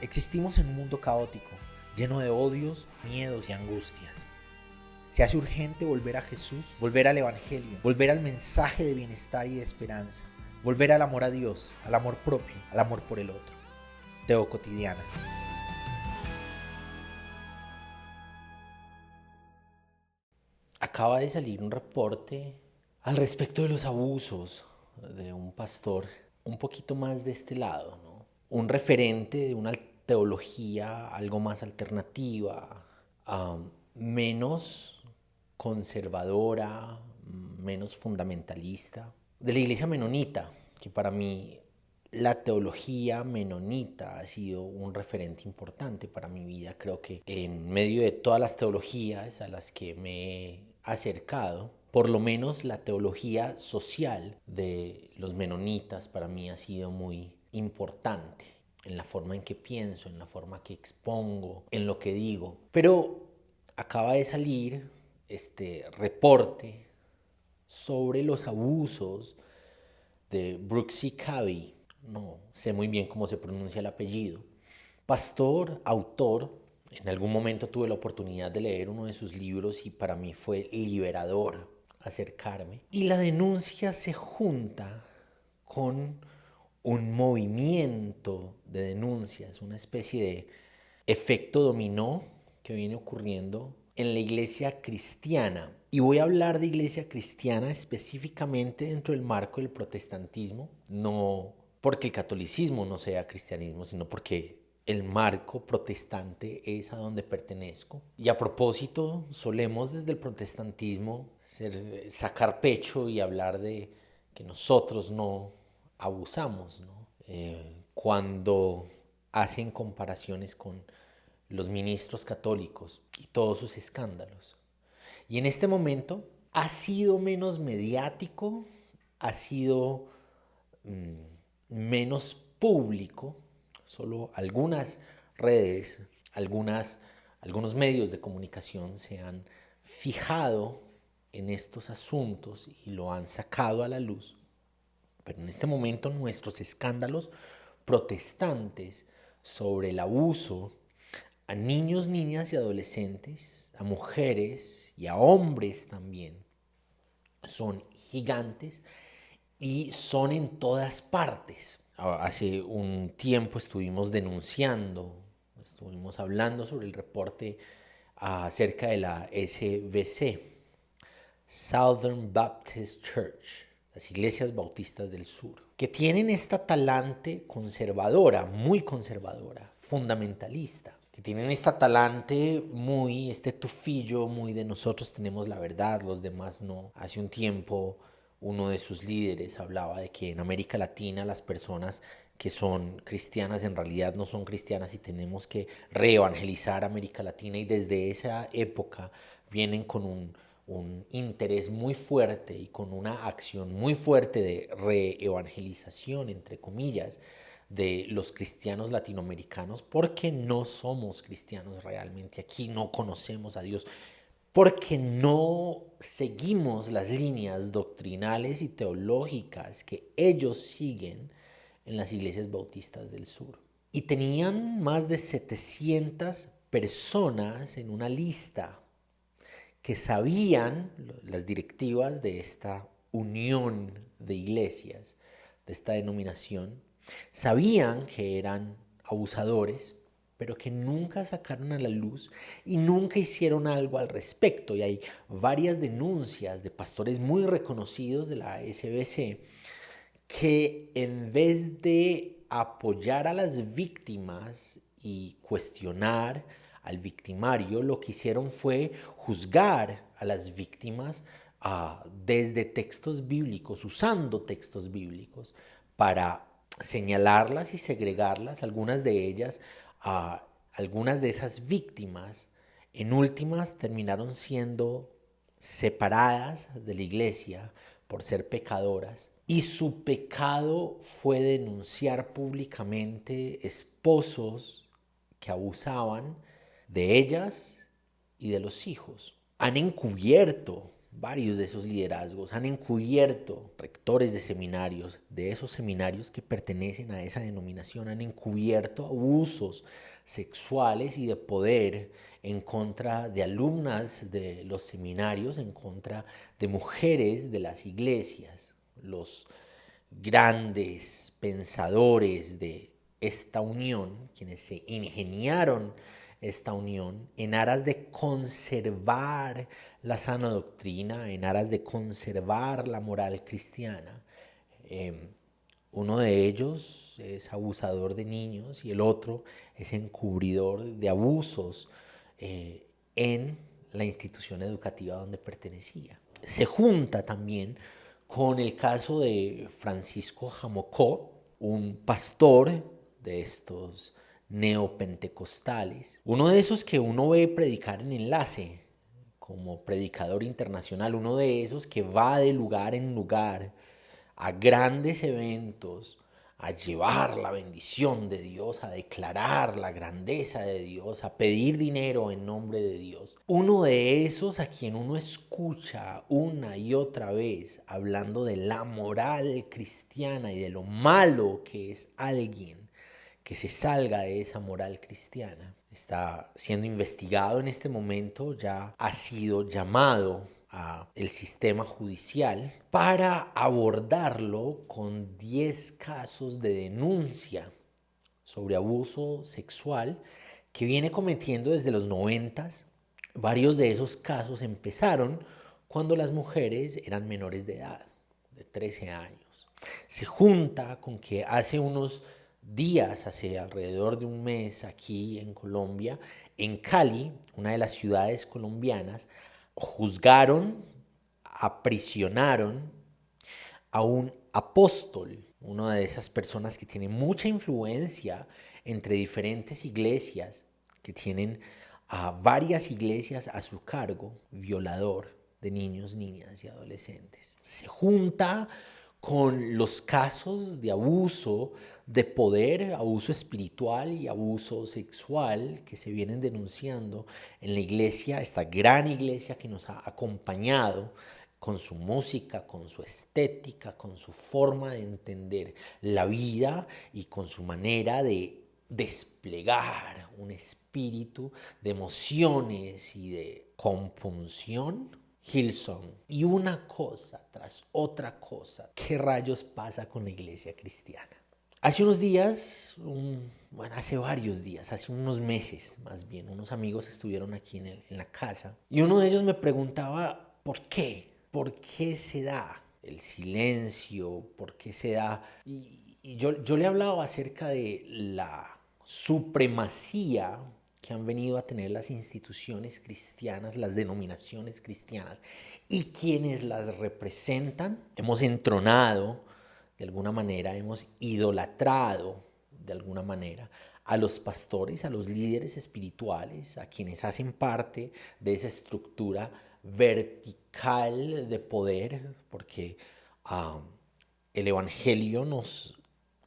Existimos en un mundo caótico, lleno de odios, miedos y angustias. Se hace urgente volver a Jesús, volver al Evangelio, volver al mensaje de bienestar y de esperanza, volver al amor a Dios, al amor propio, al amor por el otro. Teo Cotidiana. Acaba de salir un reporte al respecto de los abusos de un pastor un poquito más de este lado, ¿no? Un referente de una teología algo más alternativa, menos conservadora, menos fundamentalista, de la iglesia menonita, que para mí la teología menonita ha sido un referente importante para mi vida. Creo que en medio de todas las teologías a las que me he acercado, por lo menos la teología social de los menonitas para mí ha sido muy importante en la forma en que pienso, en la forma que expongo, en lo que digo. Pero acaba de salir este reporte sobre los abusos de Brooksy Cabby. No sé muy bien cómo se pronuncia el apellido. Pastor, autor. En algún momento tuve la oportunidad de leer uno de sus libros y para mí fue liberador acercarme. Y la denuncia se junta con un movimiento de denuncias, una especie de efecto dominó que viene ocurriendo en la iglesia cristiana. Y voy a hablar de iglesia cristiana específicamente dentro del marco del protestantismo, no porque el catolicismo no sea cristianismo, sino porque el marco protestante es a donde pertenezco. Y a propósito, solemos desde el protestantismo sacar pecho y hablar de que nosotros no abusamos, ¿no? Cuando hacen comparaciones con los ministros católicos y todos sus escándalos. Y en este momento ha sido menos mediático, ha sido menos público. Solo algunas redes, algunos medios de comunicación se han fijado en estos asuntos y lo han sacado a la luz. Pero en este momento nuestros escándalos protestantes sobre el abuso a niños, niñas y adolescentes, a mujeres y a hombres también, son gigantes y son en todas partes. Hace un tiempo estuvimos hablando sobre el reporte acerca de la SBC, Southern Baptist Church, las iglesias bautistas del sur, que tienen esta talante conservadora, muy conservadora, fundamentalista, que tienen esta talante este tufillo muy de nosotros tenemos la verdad, los demás no. Hace un tiempo uno de sus líderes hablaba de que en América Latina las personas que son cristianas en realidad no son cristianas y tenemos que reevangelizar América Latina, y desde esa época vienen con un interés muy fuerte y con una acción muy fuerte de reevangelización, entre comillas, de los cristianos latinoamericanos, porque no somos cristianos realmente. Aquí no conocemos a Dios, porque no seguimos las líneas doctrinales y teológicas que ellos siguen en las iglesias bautistas del sur. Y tenían más de 700 personas en una lista que sabían las directivas de esta unión de iglesias, de esta denominación, sabían que eran abusadores, pero que nunca sacaron a la luz y nunca hicieron algo al respecto. Y hay varias denuncias de pastores muy reconocidos de la SBC que en vez de apoyar a las víctimas y cuestionar al victimario, lo que hicieron fue juzgar a las víctimas desde textos bíblicos, usando textos bíblicos para señalarlas y segregarlas. Algunas de ellas, algunas de esas víctimas, en últimas terminaron siendo separadas de la iglesia por ser pecadoras, y su pecado fue denunciar públicamente esposos que abusaban de ellas y de los hijos. Han encubierto varios de esos liderazgos han encubierto, rectores de seminarios, de esos seminarios que pertenecen a esa denominación, han encubierto abusos sexuales y de poder en contra de alumnas de los seminarios, en contra de mujeres de las iglesias. Los grandes pensadores de esta unión, quienes se ingeniaron esta unión en aras de conservar la sana doctrina, en aras de conservar la moral cristiana. Uno de ellos es abusador de niños y el otro es encubridor de abusos en la institución educativa donde pertenecía. Se junta también con el caso de Francisco Jamocó, un pastor de estos neopentecostales, uno de esos que uno ve predicar en Enlace como predicador internacional, uno de esos que va de lugar en lugar a grandes eventos, a llevar la bendición de Dios, a declarar la grandeza de Dios, a pedir dinero en nombre de Dios. Uno de esos a quien uno escucha una y otra vez hablando de la moral cristiana y de lo malo que es alguien que se salga de esa moral cristiana. Está siendo investigado en este momento, ya ha sido llamado el sistema judicial para abordarlo con 10 casos de denuncia sobre abuso sexual que viene cometiendo desde los 90s. Varios de esos casos empezaron cuando las mujeres eran menores de edad, de 13 años. Se junta con que hace unos días, hace alrededor de un mes aquí en Colombia, en Cali, una de las ciudades colombianas, juzgaron, aprisionaron a un apóstol, una de esas personas que tiene mucha influencia entre diferentes iglesias, que tienen a varias iglesias a su cargo, violador de niños, niñas y adolescentes. Se junta con los casos de abuso de poder, abuso espiritual y abuso sexual que se vienen denunciando en la iglesia, esta gran iglesia que nos ha acompañado con su música, con su estética, con su forma de entender la vida y con su manera de desplegar un espíritu de emociones y de compunción. Hillsong. Y una cosa tras otra cosa, ¿qué rayos pasa con la iglesia cristiana? Hace unos días, hace varios días, hace unos meses más bien, unos amigos estuvieron aquí en la casa y uno de ellos me preguntaba ¿por qué? ¿Por qué se da el silencio? ¿Por qué se da? Y yo le hablaba acerca de la supremacía que han venido a tener las instituciones cristianas, las denominaciones cristianas y quienes las representan. Hemos entronado de alguna manera, hemos idolatrado de alguna manera a los pastores, a los líderes espirituales, a quienes hacen parte de esa estructura vertical de poder, porque el Evangelio nos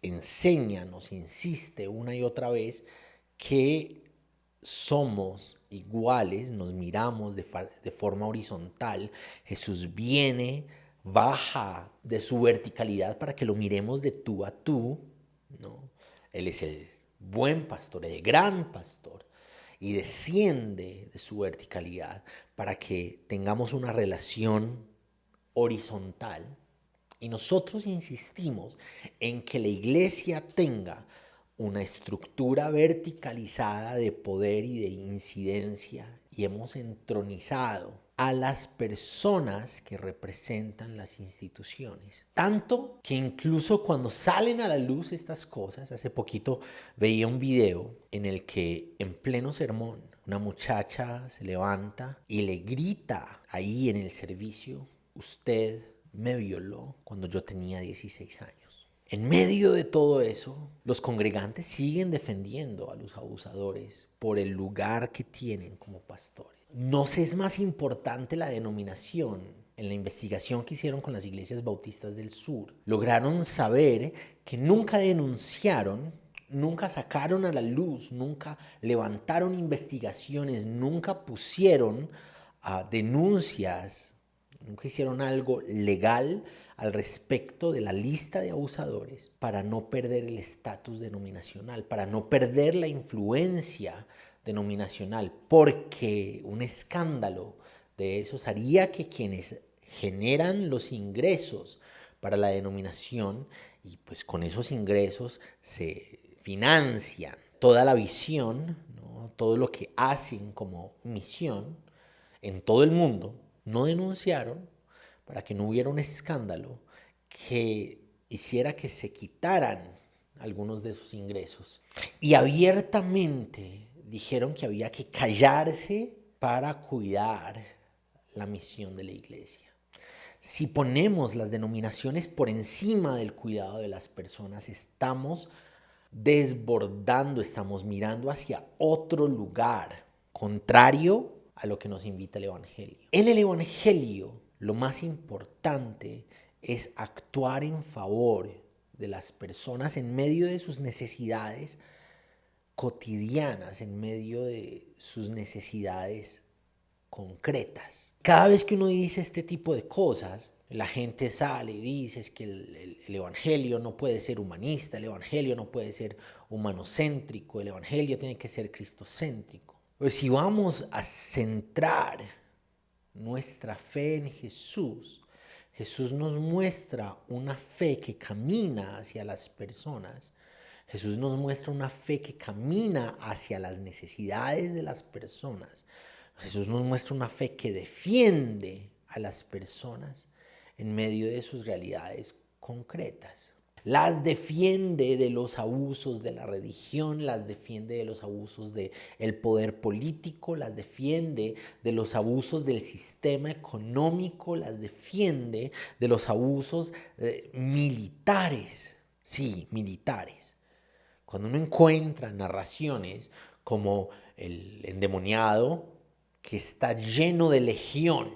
enseña, nos insiste una y otra vez que somos iguales, nos miramos de forma horizontal. Jesús viene, baja de su verticalidad para que lo miremos de tú a tú, ¿no? Él es el buen pastor, el gran pastor, y desciende de su verticalidad para que tengamos una relación horizontal. Y nosotros insistimos en que la iglesia tenga una estructura verticalizada de poder y de incidencia, y hemos entronizado a las personas que representan las instituciones. Tanto que incluso cuando salen a la luz estas cosas, hace poquito veía un video en el que en pleno sermón una muchacha se levanta y le grita ahí en el servicio: usted me violó cuando yo tenía 16 años. En medio de todo eso, los congregantes siguen defendiendo a los abusadores por el lugar que tienen como pastores. ¿Nos es más importante la denominación? En la investigación que hicieron con las iglesias bautistas del sur, lograron saber que nunca denunciaron, nunca sacaron a la luz, nunca levantaron investigaciones, nunca pusieron denuncias nunca hicieron algo legal al respecto de la lista de abusadores para no perder el estatus denominacional, para no perder la influencia denominacional, porque un escándalo de esos haría que quienes generan los ingresos para la denominación y pues con esos ingresos se financian toda la visión, ¿no? Todo lo que hacen como misión en todo el mundo, no denunciaron para que no hubiera un escándalo que hiciera que se quitaran algunos de sus ingresos. Y abiertamente dijeron que había que callarse para cuidar la misión de la iglesia. Si ponemos las denominaciones por encima del cuidado de las personas, estamos desbordando, estamos mirando hacia otro lugar, contrario a lo que nos invita el Evangelio. En el Evangelio, lo más importante es actuar en favor de las personas en medio de sus necesidades cotidianas, en medio de sus necesidades concretas. Cada vez que uno dice este tipo de cosas, la gente sale y dice es que el Evangelio no puede ser humanista, el Evangelio no puede ser humanocéntrico, el Evangelio tiene que ser cristocéntrico. Pues si vamos a centrar nuestra fe en Jesús, Jesús nos muestra una fe que camina hacia las personas. Jesús nos muestra una fe que camina hacia las necesidades de las personas. Jesús nos muestra una fe que defiende a las personas en medio de sus realidades concretas. Las defiende de los abusos de la religión, las defiende de los abusos del poder político, las defiende de los abusos del sistema económico, las defiende de los abusos militares. Sí, militares. Cuando uno encuentra narraciones como el endemoniado que está lleno de legión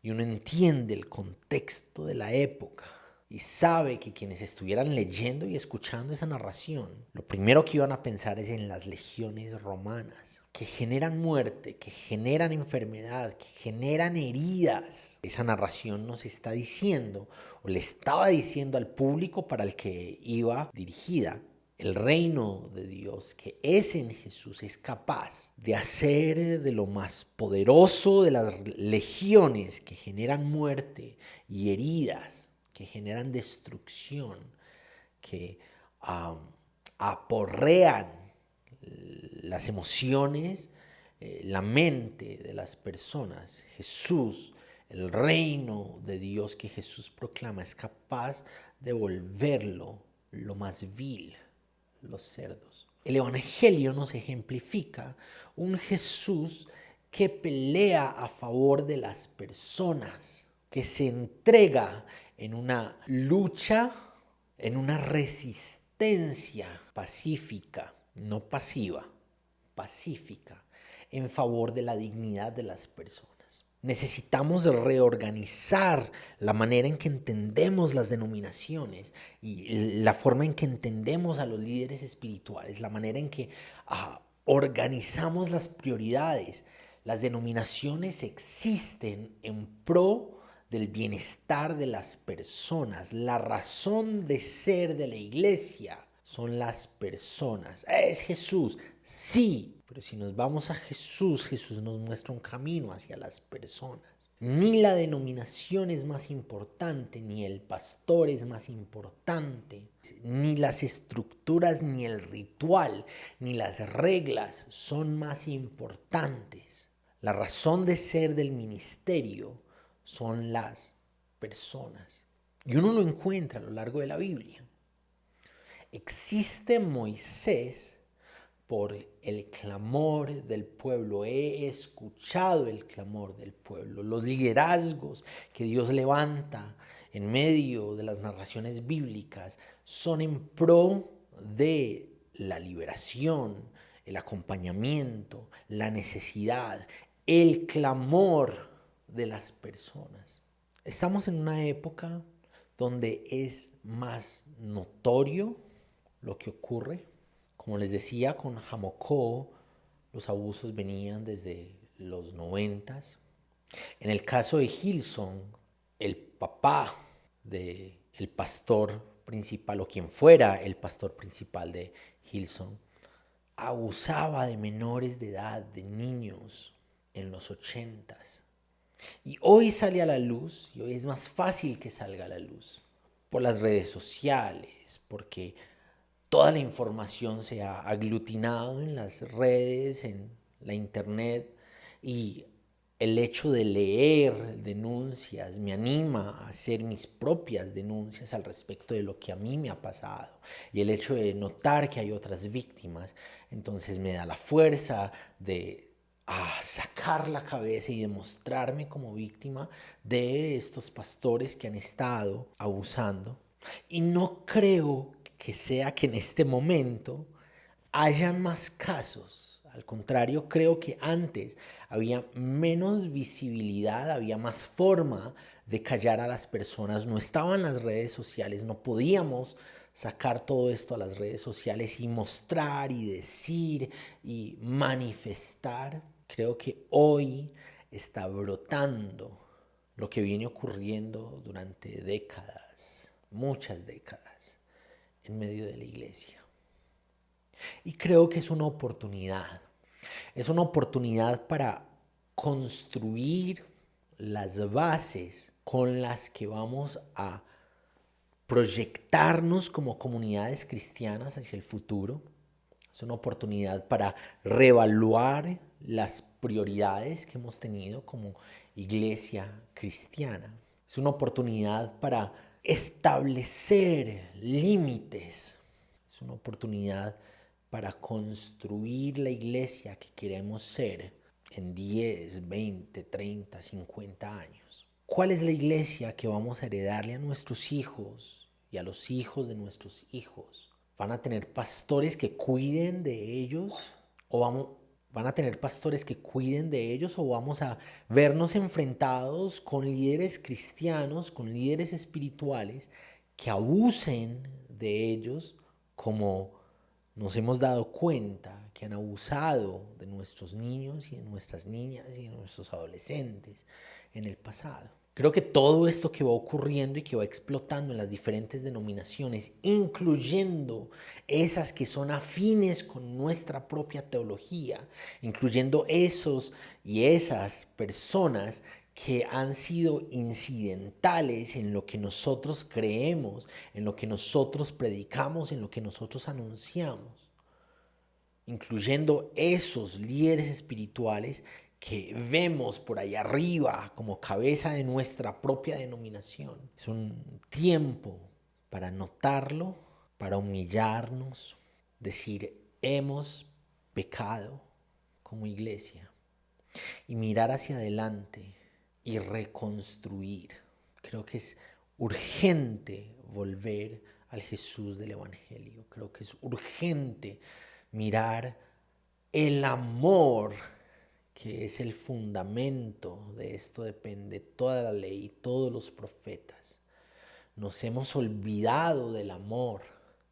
y uno entiende el contexto de la época y sabe que quienes estuvieran leyendo y escuchando esa narración, lo primero que iban a pensar es en las legiones romanas, que generan muerte, que generan enfermedad, que generan heridas. Esa narración nos está diciendo, o le estaba diciendo al público para el que iba dirigida, el reino de Dios que es en Jesús es capaz de hacer de lo más poderoso de las legiones que generan muerte y heridas, que generan destrucción, que aporrean las emociones, la mente de las personas. Jesús, el reino de Dios que Jesús proclama, es capaz de volverlo lo más vil, los cerdos. El Evangelio nos ejemplifica un Jesús que pelea a favor de las personas, que se entrega en una lucha, en una resistencia pacífica, no pasiva, pacífica, en favor de la dignidad de las personas. Necesitamos reorganizar la manera en que entendemos las denominaciones y la forma en que entendemos a los líderes espirituales, la manera en que organizamos las prioridades. Las denominaciones existen en pro del bienestar de las personas. La razón de ser de la iglesia son las personas. ¿Es Jesús? Sí. Pero si nos vamos a Jesús, Jesús nos muestra un camino hacia las personas. Ni la denominación es más importante, ni el pastor es más importante, ni las estructuras, ni el ritual, ni las reglas son más importantes. La razón de ser del ministerio son las personas. Y uno lo encuentra a lo largo de la Biblia. Existe Moisés por el clamor del pueblo. He escuchado el clamor del pueblo. Los liderazgos que Dios levanta en medio de las narraciones bíblicas son en pro de la liberación, el acompañamiento, la necesidad, el clamor de las personas. Estamos en una época donde es más notorio lo que ocurre. Como les decía, con Jamocó los abusos venían desde los 90s. En el caso de Hillsong, el papá del pastor principal o quien fuera el pastor principal de Hillsong abusaba de menores de edad, de niños en los 80s. Y hoy sale a la luz, y hoy es más fácil que salga a la luz, por las redes sociales, porque toda la información se ha aglutinado en las redes, en la internet, y el hecho de leer denuncias me anima a hacer mis propias denuncias al respecto de lo que a mí me ha pasado. Y el hecho de notar que hay otras víctimas, entonces me da la fuerza de sacar la cabeza y demostrarme como víctima de estos pastores que han estado abusando. Y no creo que sea que en este momento hayan más casos. Al contrario, creo que antes había menos visibilidad, había más forma de callar a las personas. No estaban las redes sociales, no podíamos sacar todo esto a las redes sociales y mostrar y decir y manifestar. Creo que hoy está brotando lo que viene ocurriendo durante décadas, muchas décadas, en medio de la iglesia. Y creo que es una oportunidad. Es una oportunidad para construir las bases con las que vamos a proyectarnos como comunidades cristianas hacia el futuro. Es una oportunidad para reevaluar las prioridades que hemos tenido como iglesia cristiana. Es una oportunidad para establecer límites. Es una oportunidad para construir la iglesia que queremos ser en 10, 20, 30, 50 años. ¿Cuál es la iglesia que vamos a heredarle a nuestros hijos y a los hijos de nuestros hijos? ¿Van a tener pastores que cuiden de ellos van a tener pastores que cuiden de ellos o vamos a vernos enfrentados con líderes cristianos, con líderes espirituales que abusen de ellos como nos hemos dado cuenta que han abusado de nuestros niños y de nuestras niñas y de nuestros adolescentes en el pasado? Creo que todo esto que va ocurriendo y que va explotando en las diferentes denominaciones, incluyendo esas que son afines con nuestra propia teología, incluyendo esos y esas personas que han sido incidentales en lo que nosotros creemos, en lo que nosotros predicamos, en lo que nosotros anunciamos, incluyendo esos líderes espirituales que vemos por ahí arriba como cabeza de nuestra propia denominación. Es un tiempo para notarlo, para humillarnos, decir, hemos pecado como iglesia y mirar hacia adelante y reconstruir. Creo que es urgente volver al Jesús del Evangelio. Creo que es urgente mirar el amor que es el fundamento de esto, depende toda la ley y todos los profetas. Nos hemos olvidado del amor.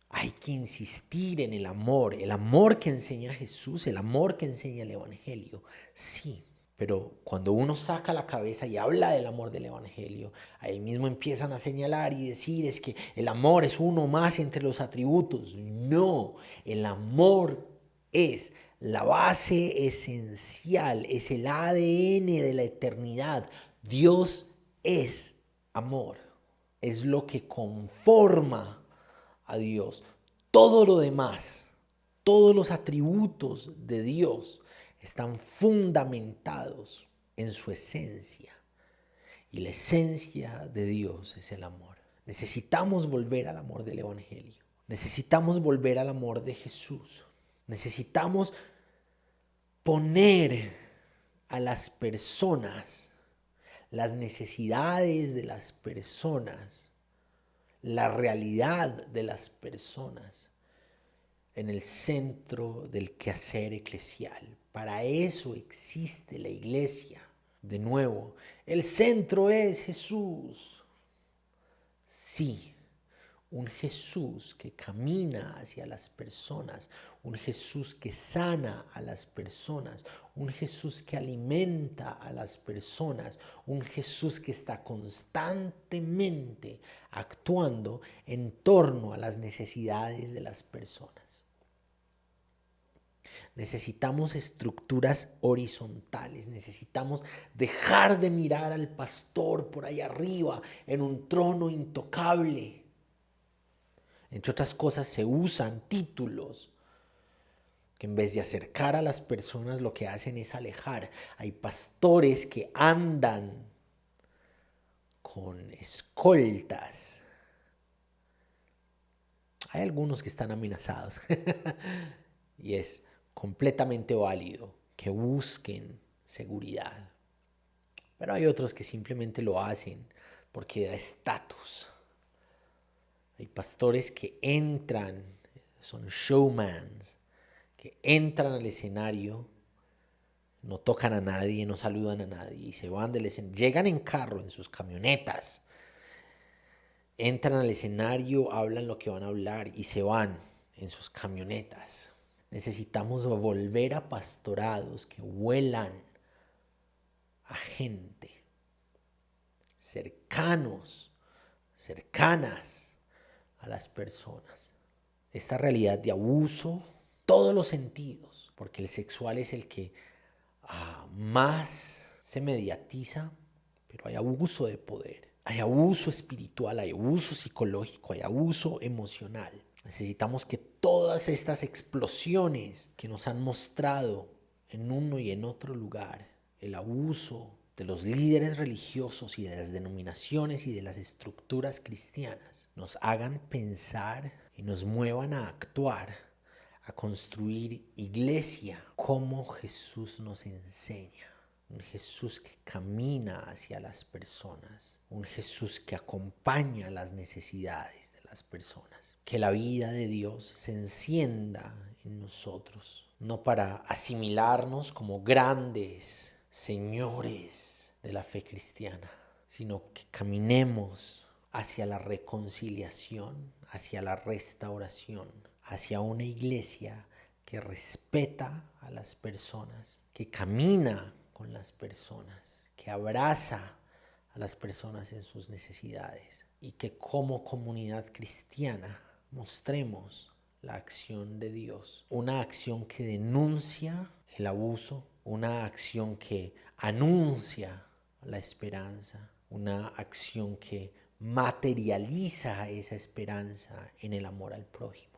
Hay que insistir en el amor que enseña Jesús, el amor que enseña el Evangelio. Sí, pero cuando uno saca la cabeza y habla del amor del Evangelio, ahí mismo empiezan a señalar y decir es que el amor es uno más entre los atributos. No, el amor es la base esencial, es el ADN de la eternidad. Dios es amor, es lo que conforma a Dios. Todo lo demás, todos los atributos de Dios están fundamentados en su esencia. Y la esencia de Dios es el amor. Necesitamos volver al amor del Evangelio. Necesitamos volver al amor de Jesús. Necesitamos poner a las personas, las necesidades de las personas, la realidad de las personas en el centro del quehacer eclesial. Para eso existe la iglesia. De nuevo, el centro es Jesús. Sí, un Jesús que camina hacia las personas, un Jesús que sana a las personas, un Jesús que alimenta a las personas, un Jesús que está constantemente actuando en torno a las necesidades de las personas. Necesitamos estructuras horizontales, necesitamos dejar de mirar al pastor por ahí arriba en un trono intocable. Entre otras cosas, se usan títulos que en vez de acercar a las personas lo que hacen es alejar. Hay pastores que andan con escoltas. Hay algunos que están amenazados y es completamente válido que busquen seguridad. Pero hay otros que simplemente lo hacen porque da estatus. Hay pastores que entran, son showmans, que entran al escenario, no tocan a nadie, no saludan a nadie y se van del escenario. Llegan en carro, en sus camionetas, entran al escenario, hablan lo que van a hablar y se van en sus camionetas. Necesitamos volver a pastorados que huelan a gente, cercanos, cercanas a las personas. Esta realidad de abuso, todos los sentidos, porque el sexual es el que más se mediatiza, pero hay abuso de poder, hay abuso espiritual, hay abuso psicológico, hay abuso emocional. Necesitamos que todas estas explosiones que nos han mostrado en uno y en otro lugar, el abuso de los líderes religiosos y de las denominaciones y de las estructuras cristianas, nos hagan pensar y nos muevan a actuar, a construir iglesia como Jesús nos enseña. Un Jesús que camina hacia las personas, un Jesús que acompaña las necesidades de las personas. Que la vida de Dios se encienda en nosotros, no para asimilarnos como grandes señores de la fe cristiana, sino que caminemos hacia la reconciliación, hacia la restauración, hacia una iglesia que respeta a las personas, que camina con las personas, que abraza a las personas en sus necesidades y que como comunidad cristiana mostremos la acción de Dios, una acción que denuncia el abuso, una acción que anuncia la esperanza, una acción que materializa esa esperanza en el amor al prójimo.